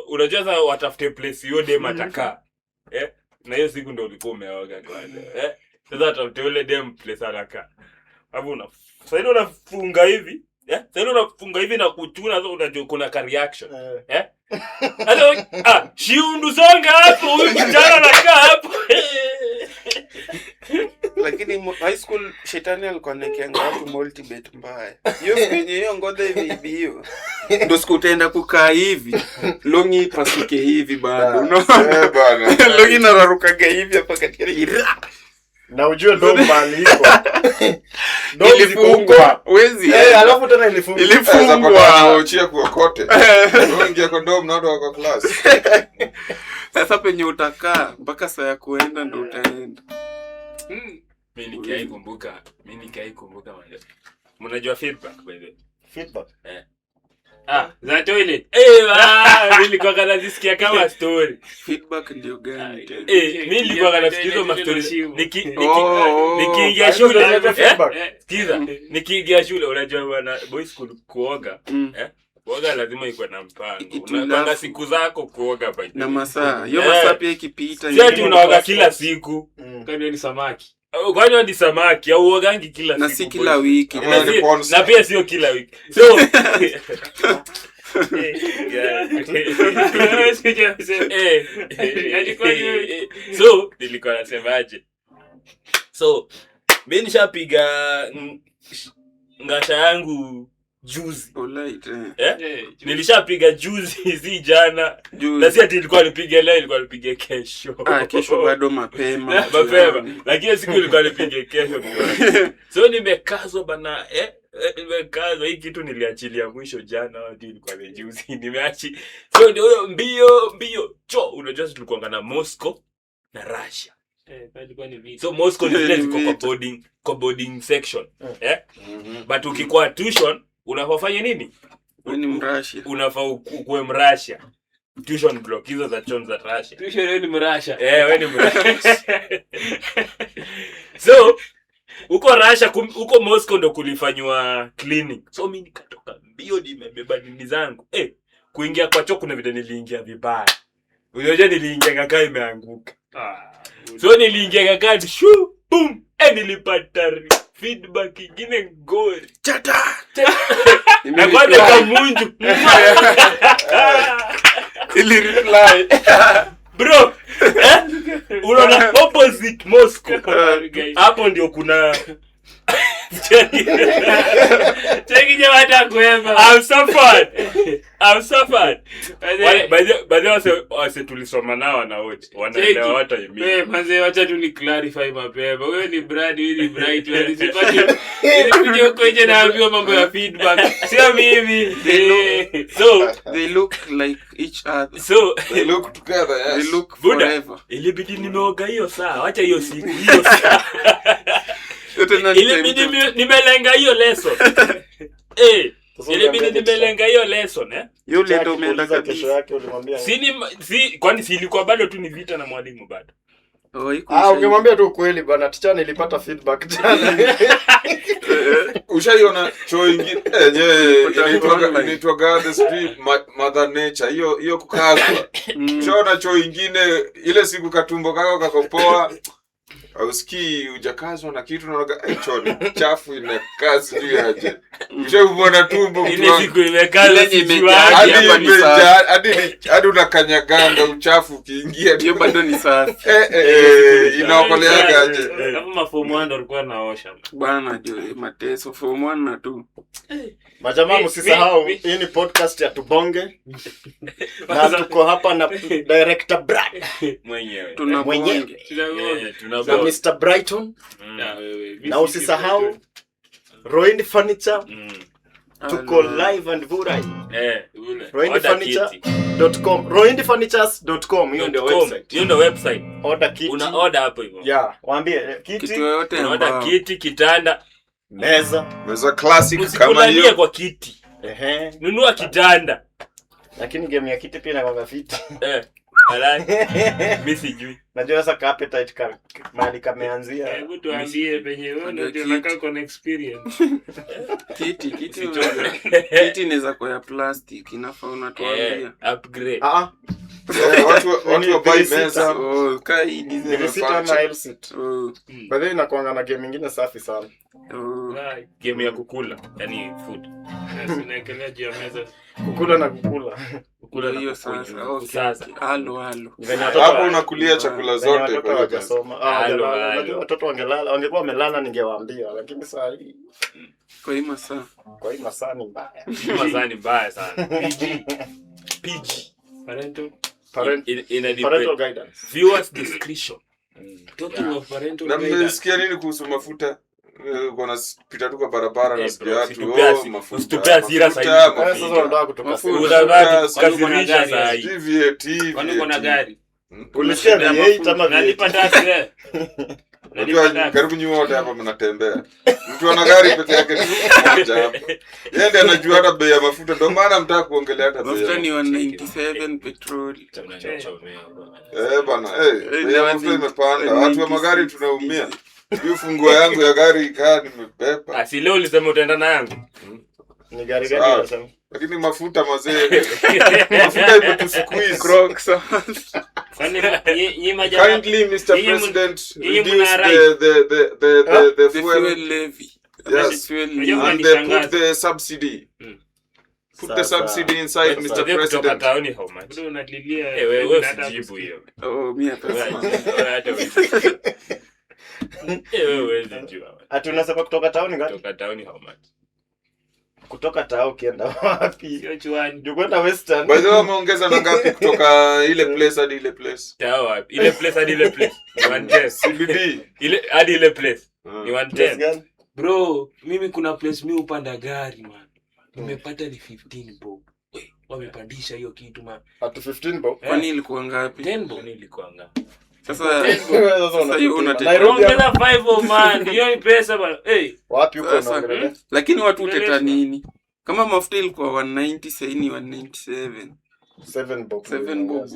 Speaker 2: unajua sasa watafute place hiyo dem atakaa. Na hiyo siku ndio ulikuwa umeoga kwanza. Sasa atafute ile dem place anakaa. Hapo sasa ile unafunga hivi. Sasa ile unafunga hivi na kuchuna sasa unajua kuna ka reaction. Hata shiundu songa hapo huyu kijana anakaa hapo.
Speaker 3: Lakini high school shetani alikuwa anakianga watu multibet mbaya. Hiyo kwenye hiyo ngoda hivi hiyo. Ndio siku utaenda kukaa hivi. Longi pasuke hivi bado. Unaona bana. Longi nararukaga hivi hapa katika.
Speaker 1: Na ujue ndo mali iko.
Speaker 3: Ndo ilifungwa. Wezi.
Speaker 1: Alafu tena
Speaker 4: ilifungwa. Uchia kuokote. Unaingia kondom na ndo wako class.
Speaker 3: Sasa penye utakaa mpaka saa ya kuenda ndo utaenda.
Speaker 2: Mimi nikaikumbuka wale. Mnajua feedback by the way.
Speaker 1: Feedback.
Speaker 2: Za toilet. Nilikuwa kanazisikia kama story.
Speaker 3: Feedback ndio gani?
Speaker 2: Mimi nilikuwa kanasikiza ma story. Nikiingia shule sikiza. Nikiingia shule unajua bwana boys school kuoga. Kuoga lazima ikuwe na mpango. Unapanga siku zako kuoga by
Speaker 3: na masaa. Hiyo masaa pia ikipita.
Speaker 2: Sio unaoga kila siku.
Speaker 6: Kwani ni samaki.
Speaker 2: Kwani ni samaki au uogangi kila siku?
Speaker 3: Na si kila wiki.
Speaker 2: Na pia sio kila wiki. So so nilikuwa nasemaje? So mimi nishapiga ngasha yangu juzi. Nilishapiga juzi si jana. Na si ati ilikuwa nipige leo, ilikuwa nipige kesho.
Speaker 3: Kesho bado mapema.
Speaker 2: Lakini siku ilikuwa nipige kesho. So nimekazwa bana nimekazwa hii kitu niliachilia mwisho jana hadi ilikuwa ni juzi nimeachi. So ndio mbio unajua tulikuwa na Moscow na Russia. So Moscow ni ziko kwa boarding section. But ukikuwa tuition unafanya nini?
Speaker 3: Ni Mrussia.
Speaker 2: Unafaa ukuwe Mrussia. Tuition block hizo za chon za Russia.
Speaker 6: Tuition ni Mrussia.
Speaker 2: Wewe ni Mrussia. So uko Russia uko Moscow ndo kulifanywa cleaning. So mimi nikatoka mbio nimebeba nini zangu. Kuingia kwa choo kuna vile niliingia vibaya. Unajua niliingia kaka imeanguka. So niliingia kaka boom. Nilipata feedback ingine ngori.
Speaker 3: Chata.
Speaker 2: Na kwanza kamunju.
Speaker 3: Ili reply.
Speaker 2: Bro. Unaona opposite Moscow. Hapo ndio kuna
Speaker 6: Cheki jamata kuemba.
Speaker 2: I'm suffered. Baadhi wase tulisoma nao na wote. Wanaelewa hata mimi.
Speaker 6: Manze wacha tu ni clarify mapema. Wewe ni Brad, wewe ni Bright, wewe ni sipati. Ili video koje naambiwa mambo ya feedback. Sio mimi.
Speaker 2: So
Speaker 3: they look like each other.
Speaker 2: So
Speaker 4: they look together, yes.
Speaker 3: They look forever.
Speaker 2: Ilibidi nimeoga hiyo saa. Acha hiyo siku hiyo saa. Ilibidi nimelenga hiyo lesson. Ilibidi nimelenga hiyo lesson
Speaker 3: Yule ndio umeenda
Speaker 1: kesho yake ulimwambia.
Speaker 2: Kwani si ilikuwa bado tu ni vita na mwalimu bado.
Speaker 1: Ungemwambia tu kweli bwana, teacher nilipata feedback jana.
Speaker 4: Ushaiona choo ingine inaitwa the street mother nature. Hiyo kukazwa. Ushaona choo ingine ile siku katumbo kako kakopoa. Ausikii hujakazwa na kitu unaona choni chafu inakazi juu yaje. Ushaona tumbo
Speaker 2: ile siku imekaza
Speaker 4: hadi unakanyaganga uchafu ukiingia
Speaker 3: hiyo bado ni safi.
Speaker 4: Inaokoleaga aje.
Speaker 6: Kama mafomu ndo alikuwa naosha.
Speaker 3: Bwana juu mateso form 1 na 2.
Speaker 1: Majamaa msisahau hii ni podcast ya Tubonge. Na tuko hapa na director Brad
Speaker 2: mwenyewe.
Speaker 1: Tuna na Mr Brighton. Na usisahau Roindi Furniture. Tuko live and vurai. roindifurniture.com. roindifurnitures.com. Hiyo ndio website. Order kiti.
Speaker 2: Una order hapo hivyo.
Speaker 1: Yeah, waambie kiti.
Speaker 3: Kitu yote
Speaker 2: order kiti, kitanda,
Speaker 4: meza classic kama
Speaker 2: hiyo. Usikulalie kwa kiti. Nunua kitanda.
Speaker 1: Lakini game ya kiti pia inakuwa fiti.
Speaker 2: Alai. Mimi sijui.
Speaker 1: Najua sasa appetite mali kameanzia.
Speaker 6: Hebu tuambie penye wewe ndio unakaa con experience.
Speaker 3: Kiti inaweza kuwa ya plastic, inafaa unatuambia.
Speaker 2: Upgrade.
Speaker 4: Watu wa buy meza.
Speaker 3: Kai
Speaker 1: ni sita na L-sit. Baadaye inakuanga na game nyingine safi sana.
Speaker 2: Game ya kukula, yani food.
Speaker 6: Unaekelea juu ya meza.
Speaker 1: Kukula na kukula.
Speaker 3: Kula hiyo sasa. Halo.
Speaker 4: Hapo unakulia chakula zote
Speaker 1: kwa hajasoma. Watoto wangekuwa wamelala ningewaambia, lakini saa hii
Speaker 3: kwa hii masaa
Speaker 1: ni mbaya.
Speaker 2: Masaa ni mbaya sana. PG.
Speaker 1: Parental guidance.
Speaker 2: Viewers discretion.
Speaker 6: Talking of parental
Speaker 4: guidance. Na mmesikia nini kuhusu mafuta? Kuna pita tu kwa barabara na sikia watu mafuta.
Speaker 2: Usitupea hasira sasa hivi.
Speaker 1: Sasa unataka kutoka
Speaker 2: unataka kukazirisha sasa hivi.
Speaker 4: VAT.
Speaker 6: Kwani uko na gari?
Speaker 1: Ulisikia VAT kama
Speaker 6: nalipa tax wewe.
Speaker 4: Unajua karibu nyuma wote hapa mnatembea. Mtu ana gari peke yake tu moja hapa. Yeye ndiye anajua hata bei ya mafuta, ndio maana mtaka kuongelea hata bei.
Speaker 3: Mafuta ni 197 petrol.
Speaker 4: Bana, bei ya mafuta imepanda. Watu wa magari tunaumia. Hiyo funguo yangu ya gari ikaa nimebeba.
Speaker 2: Asi leo ulisema utaenda na yangu.
Speaker 1: Ni gari gani unasema?
Speaker 4: Lakini mafuta mazee. Mafuta ipo tu squeeze.
Speaker 3: Crocs.
Speaker 6: Kwani nyima jamaa.
Speaker 4: Kindly Mr. President reduce the fuel
Speaker 3: levy.
Speaker 4: Yes. And they put the subsidy. Put the subsidy inside Mr. President.
Speaker 2: Taoni how much?
Speaker 6: Ndio unalilia.
Speaker 2: Wewe usijibu hiyo.
Speaker 3: Mimi hata.
Speaker 2: Wewe unajua.
Speaker 1: Ati unasema kutoka taoni ngapi?
Speaker 2: Kutoka taoni how much?
Speaker 1: Kutoka tao kienda wapi?
Speaker 6: Sio chuani.
Speaker 1: Ndio kwenda Western.
Speaker 4: By the way, wameongeza na ngapi kutoka ile place hadi ile place?
Speaker 2: Tao wapi? Ile place hadi ile place. 110
Speaker 4: CBD.
Speaker 2: Ile hadi ile place. Ni 110.
Speaker 6: Bro, mimi kuna place mimi upanda gari man. Nimepata ni 15 bob. Wamepandisha hiyo kitu man.
Speaker 1: At 15 bob.
Speaker 3: Kwani ilikuwa ngapi?
Speaker 6: 10 bob
Speaker 2: ilikuwa ngapi?
Speaker 3: Sasa
Speaker 1: hiyo
Speaker 6: unaongeza 5 man. Hiyo ni pesa bana.
Speaker 1: Wapi uko unaongelea?
Speaker 3: Lakini watu uteta nini? Kama mafuta ilikuwa 190 sasa ni 197.
Speaker 1: 7 bob.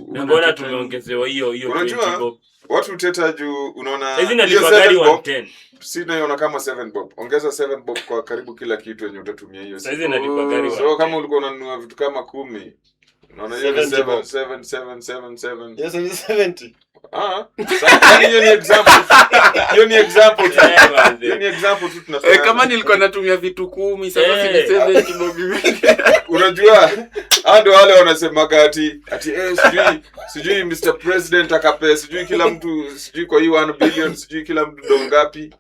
Speaker 2: Mbona tumeongezewa hiyo 20 bob?
Speaker 4: Watu uteta juu unaona
Speaker 2: hizi nalipa gari 110.
Speaker 4: Sina iona kama 7 bob. Ongeza 7 bob kwa karibu kila kitu yenye utatumia hiyo.
Speaker 2: Sasa hizi nalipa gari.
Speaker 4: So kama ulikuwa unanunua vitu kama 10, unaona hiyo 7.
Speaker 1: Yes, ni 70.
Speaker 4: Sasa hiyo ni example. Hiyo ni example tu tunasema.
Speaker 3: Kama nilikuwa natumia vitu 10 sasa si 70 bob.
Speaker 4: Unajua ndio wale wanasema ati sijui Mr. President akape sijui kila mtu sijui kwa hiyo 1 billion sijui kila mtu ndo ngapi.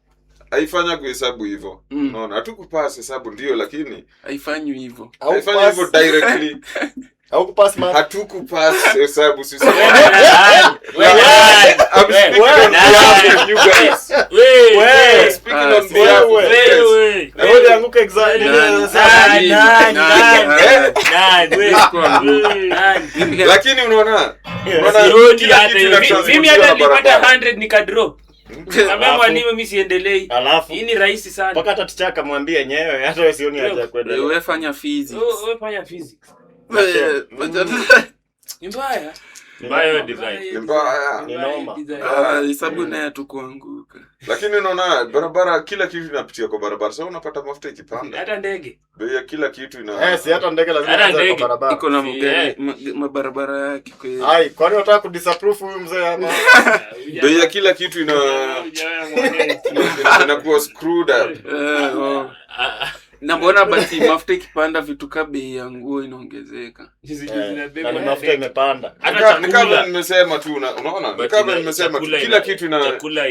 Speaker 4: Haifanya kuhesabu hivyo. Unaona hatukupass hesabu ndio lakini
Speaker 3: haifanywi hivyo.
Speaker 4: Haifanywi hivyo directly.
Speaker 1: Au kupass man.
Speaker 4: Hatukupass hesabu sisi.
Speaker 1: You guys. Speaking on behalf of wewe anguka exactly.
Speaker 4: Lakini unaona
Speaker 6: mimi hata nilipata 100 nikadrop. Kama mwalimu mimi siendelei.
Speaker 1: Alafu
Speaker 6: hii ni rahisi sana.
Speaker 1: Mpaka hata tichaka mwambie yenyewe hata wewe sioni haja kwenda.
Speaker 3: Wewe fanya physics.
Speaker 6: Wewe fanya physics. Ni mbaya.
Speaker 2: Mbaya design.
Speaker 4: Mbaya.
Speaker 1: Ni noma.
Speaker 3: Hesabu naye tukuanguka.
Speaker 4: Lakini unaona barabara kila kitu inapitia kwa barabara. Sasa unapata mafuta ikipanda.
Speaker 6: Hata ndege.
Speaker 4: Bei ya kila kitu ina.
Speaker 1: Si hata ndege lazima iwe kwa barabara.
Speaker 3: Iko na mabarabara yake kweli.
Speaker 1: Ai, kwani unataka kudisapprove huyu mzee hapa?
Speaker 4: Bei ya kila kitu inakuwa screwed up.
Speaker 3: Na mbona basi mafuta ikipanda vitu bei ya nguo inaongezeka.
Speaker 1: Na mafuta imepanda.
Speaker 4: Hata kama nimesema tu unaona? Kama nimesema kila kitu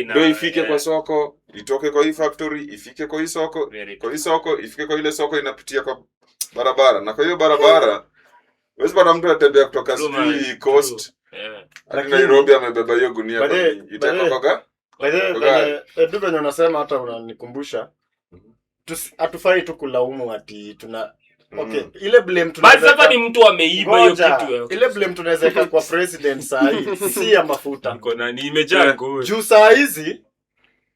Speaker 4: ndio ifike kwa soko, itoke kwa hii factory, ifike kwa hii soko, kwa hii soko, ifike kwa ile soko inapitia kwa barabara. Na kwa hiyo barabara wewe bado mtu anatembea kutoka Coast. Hadi Nairobi amebeba hiyo gunia kwa itakoga
Speaker 1: By the way, ndio unasema hata unanikumbusha. Hatufai tu kulaumu ati tuna okay, ile blame tunaweza.
Speaker 6: Basi hapa ni mtu ameiba hiyo kitu.
Speaker 1: Ile blame tunaweza kwa president saa hii si ya mafuta.
Speaker 2: Niko nani imejaa ngori.
Speaker 1: Juu saa hizi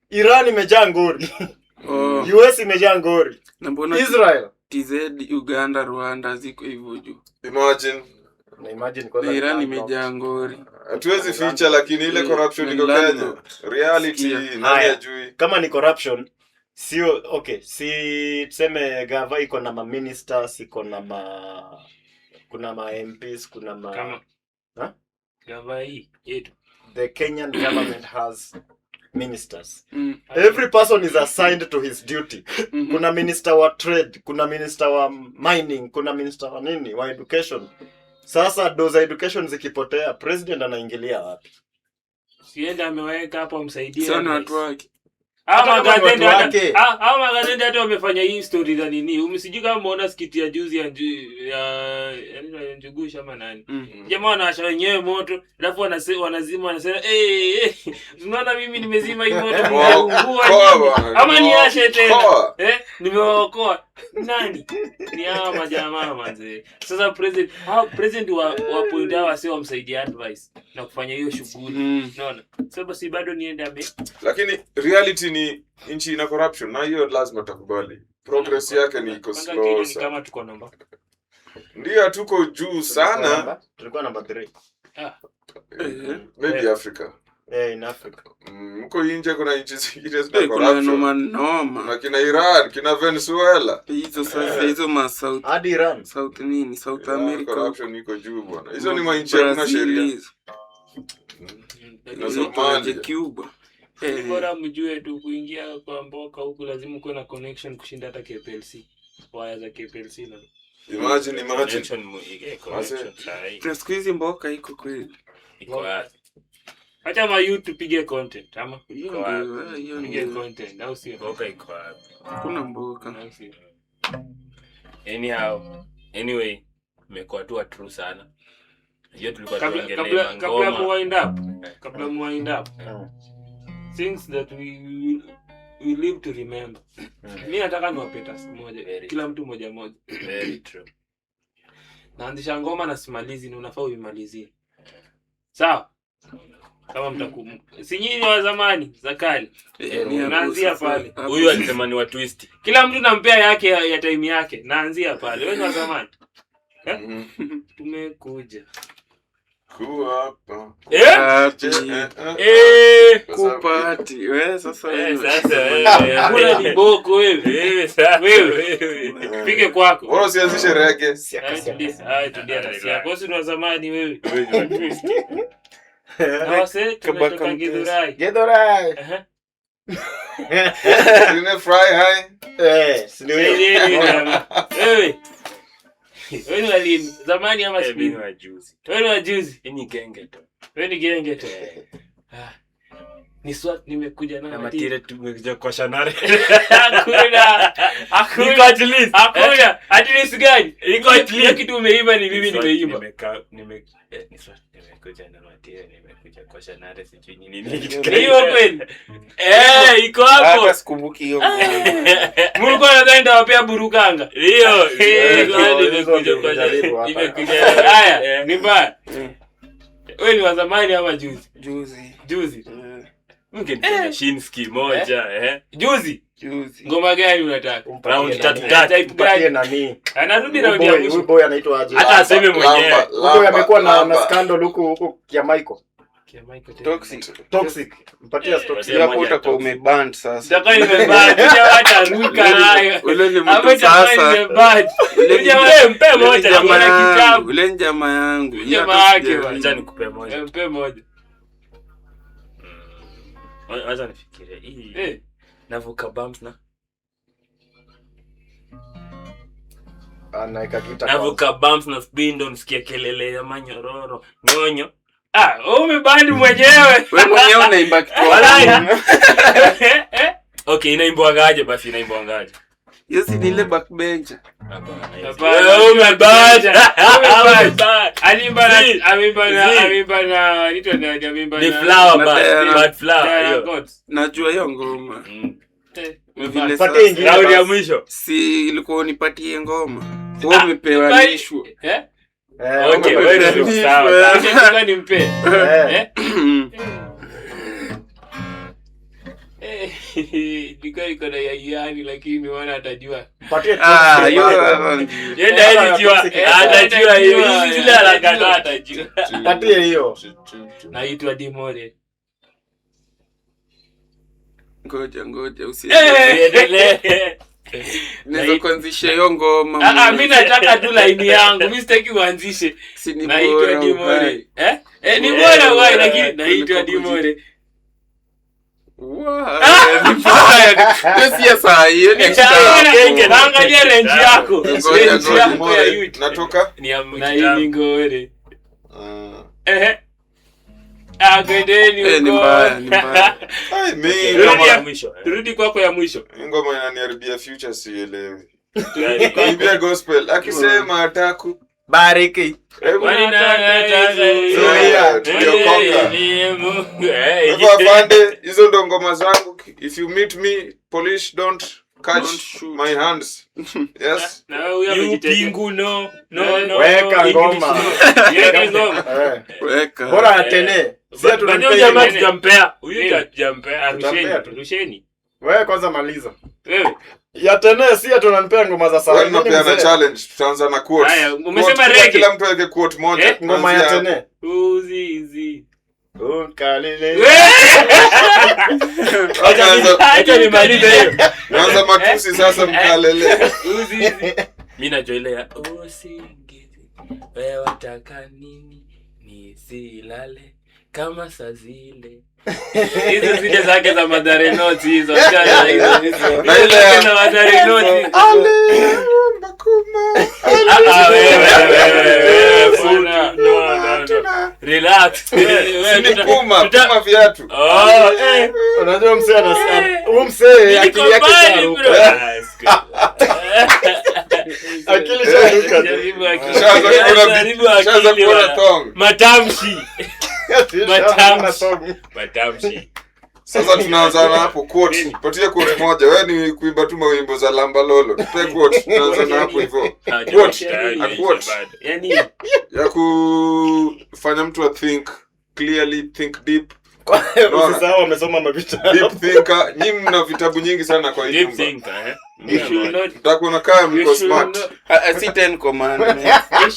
Speaker 1: Iran imejaa ngori. US imejaa ngori.
Speaker 3: Na mbona
Speaker 1: Israel,
Speaker 3: TZ, Uganda, Rwanda ziko hivyo juu.
Speaker 1: Imagine kwa
Speaker 3: Iran imejaa ngori.
Speaker 4: Hatuwezi ficha lakini ile corruption iko Kenya. Reality nani ajui.
Speaker 1: Kama ni corruption sio okay, si tuseme gava iko na ma ministers, iko na kuna ma MPs, kuna
Speaker 6: kama gava hii yetu.
Speaker 1: The Kenyan government has ministers. Every person is assigned to his duty. Kuna minister wa trade, kuna minister wa mining, kuna minister wa nini, wa education. Sasa doza education zikipotea, president anaingilia wapi?
Speaker 6: Sienda ameweka hapo msaidie.
Speaker 3: Sana watu wake.
Speaker 6: Ama magazeti hata wamefanya hii story za nini? Umsijui kama umeona skiti ya juzi ya Njugusha ama nani? Jamaa wanawasha wenyewe moto, alafu wanazima wanasema unaona mimi nimezima hii moto nimeungua. Ama niashe tena. Nimeokoa. Nani? Ni hawa majamaa manze. Sasa president wa point hawa sio wamsaidia advice na kufanya hiyo shughuli. Unaona? Sababu si bado niende ame.
Speaker 4: Lakini reality ni nchi ina corruption na hiyo lazima takubali. Progress yake ni iko slow sana.
Speaker 6: Kama tuko namba.
Speaker 4: Ndio tuko juu sana.
Speaker 1: Tulikuwa namba 3.
Speaker 4: Maybe Africa.
Speaker 1: In Africa.
Speaker 4: Mko nje kuna nchi zingine zina corruption. Na kina Iran, kina Venezuela.
Speaker 3: Hizo sasa hizo ma South.
Speaker 1: Hadi Iran.
Speaker 3: South nini? South America.
Speaker 4: Corruption iko juu bwana. Hizo ni manchi yana sheria.
Speaker 3: Na Somalia, Cuba.
Speaker 6: Bora mjue tu kuingia kwa mboka huku lazima uwe na connection kushinda hata KPLC. Waya za KPLC na.
Speaker 4: Imagine.
Speaker 3: Siku hizi mboka iko kweli.
Speaker 6: Iko wapi? Acha ma YouTube tupige content ama
Speaker 3: Hiyo
Speaker 6: pige content au sio?
Speaker 2: Mboka iko wapi?
Speaker 3: Kuna mboka.
Speaker 2: Anyway, imekuwa tu true sana. Hiyo tulikuwa tuongelea
Speaker 6: kabla mu wind up. Things that we live to remember. Mimi nataka niwapeta siku moja. Kila mtu moja.
Speaker 2: Very true.
Speaker 6: Naanzisha ngoma na simalizi na unafaa uimalizie. Sawa? Kama mtakumu. Si nyinyi wa zamani, za kale. Naanzia pale.
Speaker 2: Huyu alisema ni wa twist.
Speaker 6: Kila mtu nampea yake ya time yake. Naanzia pale. Wewe ni wa zamani. Tumekuja.
Speaker 4: Kuapa.
Speaker 3: Kupati. Wewe sasa
Speaker 6: Kuna ni boko wewe. Wewe. Pige kwako.
Speaker 4: Bora usianzishe reggae.
Speaker 6: Tudia na siya. Kwa sababu ni wa zamani wewe. Nawase tumetoka Githurai.
Speaker 4: Sine fry high.
Speaker 1: Sio wewe.
Speaker 6: Wewe ni walimu zamani ama siku
Speaker 2: ni wajuzi.
Speaker 6: Wewe ni wajuzi.
Speaker 2: Ni genge tu.
Speaker 6: Wewe ni genge tu. Ni swat nimekuja na
Speaker 2: matire tumekuja kwa shanare.
Speaker 6: Hakuna at least gani? Iko at least kitu umeiba ni mimi nimeiba.
Speaker 2: Ni swat nimekuja na matire nimekuja kwa shanare sijui nini.
Speaker 6: Hiyo kweli. Iko hapo.
Speaker 3: Hata sikumbuki hiyo.
Speaker 6: Mungu anaenda wapea burukanga. Hiyo. Nimekuja kwa nimekuja. Haya, ni mbaya. Wewe ni wa zamani ama juzi? Juzi.
Speaker 2: Mngenipiga Shinski moja
Speaker 6: Juzi. Ngoma gani unataka?
Speaker 2: Round 3
Speaker 1: tupatie nani?
Speaker 6: Anarudi round ya mwisho.
Speaker 1: Huyu boy anaitwa aje?
Speaker 2: Hata aseme mwenyewe.
Speaker 1: Huyo amekuwa na scandal huko kia Michael. Toxic. Mpatia toxic.
Speaker 3: Hapo utakuwa umeband sasa.
Speaker 6: Sasa nimeband. Hata ruka nayo.
Speaker 3: Ule ni mtu sasa.
Speaker 6: Mpe moja na kitabu.
Speaker 3: Ule jamaa yangu.
Speaker 6: Jamaa yake
Speaker 2: acha nikupe moja.
Speaker 6: Mpe moja.
Speaker 2: Wacha nifikirie. Hii. Navuka bumps na.
Speaker 1: Anaika kita.
Speaker 2: Navuka bumps na spin down sikia kelele ya manyororo. Nyonyo.
Speaker 6: Umebandi mwenyewe.
Speaker 3: Wewe mwenyewe unaimba kitu.
Speaker 2: Okay, inaimbwangaje basi inaimbwangaje?
Speaker 3: Yes, ni ile backbencher.
Speaker 2: Hapana. Umebandi.
Speaker 6: Alimba na
Speaker 2: ni flower hiyo.
Speaker 3: Najua hiyo ngoma.
Speaker 1: Vile sasa
Speaker 2: ya mwisho.
Speaker 3: Si ilikuwa unipatie ngoma. Wewe umepewa nishu.
Speaker 2: Okay, wewe sawa.
Speaker 6: Sasa nimpe. Niko na yani lakini wana atajua.
Speaker 1: Patie
Speaker 2: Yenda atajua hiyo. Zile haraka atajua.
Speaker 1: Patie hiyo.
Speaker 6: Naitwa Dimore.
Speaker 3: Ngoja usiendelee. Naweza kuanzisha hiyo ngoma.
Speaker 6: Mimi nataka tu line yangu. Mimi sitaki uanzishe. Naitwa Dimore. Ni bora wewe lakini naitwa Dimore. Angalia range yako. Range yako ya youth.
Speaker 4: Natoka?
Speaker 6: Na hii ngore. Agedeni
Speaker 3: ni mbaya.
Speaker 4: Ai mimi.
Speaker 6: Turudi kwako ya mwisho.
Speaker 4: Ngoma inaniharibia future sielewi. Kuimbia gospel akisema ataku
Speaker 1: bariki.
Speaker 4: Hizo ndo ngoma zangu. If you meet me, police don't catch my hands. Yes.
Speaker 2: You pingu no.
Speaker 1: Weka ngoma.
Speaker 3: Weka.
Speaker 1: Bora atene. Sisi
Speaker 2: tunampa jamaa tujampea. Huyu tujampea. Rusheni.
Speaker 1: Wewe kwanza maliza. Wewe. Ya tene sisi tunampea ngoma za sawa.
Speaker 4: Wewe unapeana challenge. Tutaanza na quote.
Speaker 6: Haya, umesema reggae.
Speaker 4: Kila mtu aweke quote moja.
Speaker 1: Ngoma ya tene.
Speaker 6: Uzizi.
Speaker 1: Kalele.
Speaker 2: Acha nimalize hiyo.
Speaker 4: Naanza matusi sasa mkalele.
Speaker 6: Uzizi.
Speaker 2: Mimi najua ile ya usingizi. Wewe wataka nini? Nisilale kama saa zile.
Speaker 6: Hizo zile zake za Madare Notes hizo.
Speaker 4: Na ile
Speaker 6: ya Madare Notes.
Speaker 4: Mbakuma.
Speaker 2: Relax.
Speaker 4: Puma viatu.
Speaker 1: Unajua msee anasikia. Msee akili yake sharuka. Akili sharuka.
Speaker 4: Shaza kuona thong.
Speaker 2: Matamshi.
Speaker 4: Sasa tunaanza na hapo quote. Patia quote moja. Wewe ni kuimba tu mawimbo za Lamba Lolo. Tupe quote. Tunaanza na hapo hivyo. Quote.
Speaker 6: Yaani
Speaker 4: Ya kufanya mtu think clearly, think deep.
Speaker 1: Usisahau wamesoma mavitabu.
Speaker 4: Deep thinker. Nyinyi mna vitabu nyingi sana kwa hii nyumba. Utakuwa unakaa mko smart.
Speaker 3: Si 10 commandments.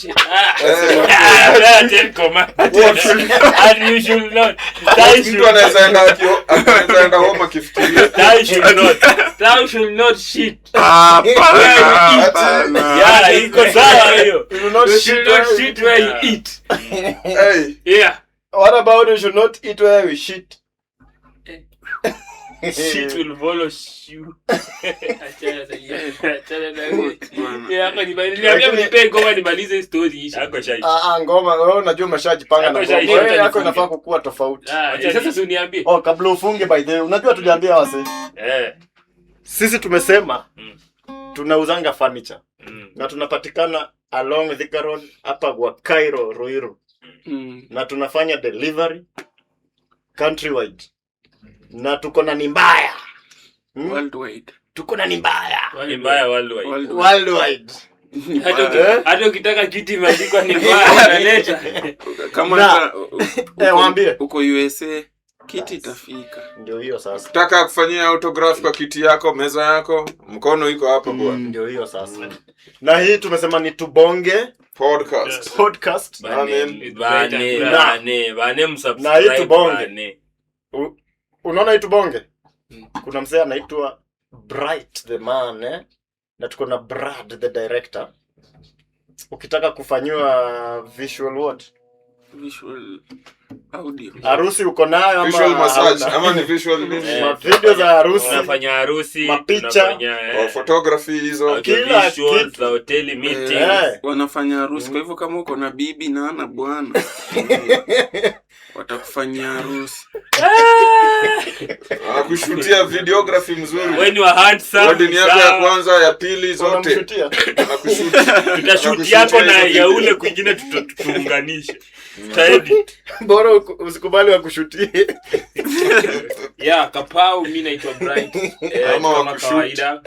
Speaker 2: 10 commandments. And you should not.
Speaker 4: Mtu anaweza enda home akifikiria.
Speaker 6: Thou should not shit.
Speaker 2: Yeah, iko sawa hiyo.
Speaker 1: You should not
Speaker 6: shit where you eat.
Speaker 4: Hey.
Speaker 6: Yeah.
Speaker 1: What about you should not eat where we shit?
Speaker 2: Shit will follow you.
Speaker 6: Nipe ngoma nimalize story hishi.
Speaker 1: Ngoma wewe unajua umeshajipanga na ngoma. Wewe yako inafaa kukua tofauti.
Speaker 6: Sasa si uniambie.
Speaker 1: Kabla ufunge by the way, unajua tuliambia wase. Sisi tumesema tunauzanga furniture. Na tunapatikana along Thika Road hapa kwa Cairo Ruiru. Na tunafanya delivery countrywide. Na tuko na ni mbaya.
Speaker 3: Worldwide.
Speaker 1: Tuko na ni mbaya.
Speaker 2: Ni mbaya worldwide.
Speaker 1: Worldwide.
Speaker 6: Hata ukitaka kiti imeandikwa ni mbaya unaleta.
Speaker 3: Kama
Speaker 1: waambie
Speaker 3: uko USA kiti itafika.
Speaker 1: Ndio hiyo sasa.
Speaker 4: Nataka kufanyia autograph kwa kiti yako, meza yako, mkono iko hapa bwana.
Speaker 1: Ndio hiyo sasa. Na hii tumesema ni Tubonge podcast.
Speaker 2: Bane msubscribe.
Speaker 1: Na hii Tubonge. Unaona hii Tubonge? Kuna mzee anaitwa Bright the man na tuko na Brad the director. Ukitaka kufanywa visual what?
Speaker 3: visual audio.
Speaker 1: Harusi uko nayo ama
Speaker 4: visual massage ama ni visual
Speaker 1: video za harusi,
Speaker 2: unafanya harusi,
Speaker 1: mapicha,
Speaker 4: tunafanya photography hizo,
Speaker 1: kila
Speaker 2: kitu za hoteli meetings,
Speaker 3: wanafanya harusi. Kwa hivyo kama uko na bibi na ana bwana watakufanyia harusi.
Speaker 4: Anakushutia videography mzuri.
Speaker 2: Wewe ni wa handsome.
Speaker 4: Wedding yako ya kwanza ya pili zote.
Speaker 2: Tutashoot yako na ya ule kwingine tutaunganisha. Tutaedit.
Speaker 1: Bora usikubali wakushutie.
Speaker 6: Yeah, kapao mimi naitwa Bright.
Speaker 4: Kama kawaida.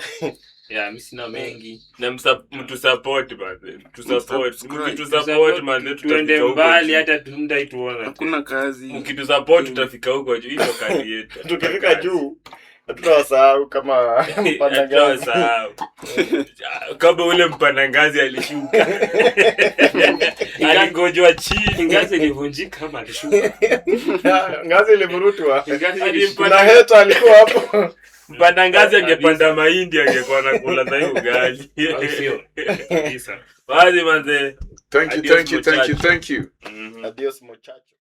Speaker 6: Yeah, mimi sina mengi.
Speaker 2: Na mtu support basi. Tu support man,
Speaker 6: tuende mbali hata tunaituona.
Speaker 3: Hakuna kazi.
Speaker 2: Mkitu support tutafika huko juu, hiyo kazi yetu.
Speaker 1: Tukifika juu hatutawasahau kama mpandangazi.
Speaker 2: Kama ule mpandangazi alishuka. Aligojwa chini,
Speaker 6: ngazi ilivunjika kama alishuka.
Speaker 1: Ngazi ilivurutwa.
Speaker 2: Na
Speaker 1: heta alikuwa hapo.
Speaker 2: Mpandangazi angepanda mahindi angekuwa anakula na hiyo ugali. Kabisa. Basi manze.
Speaker 4: Thank you.
Speaker 1: Adios muchacho.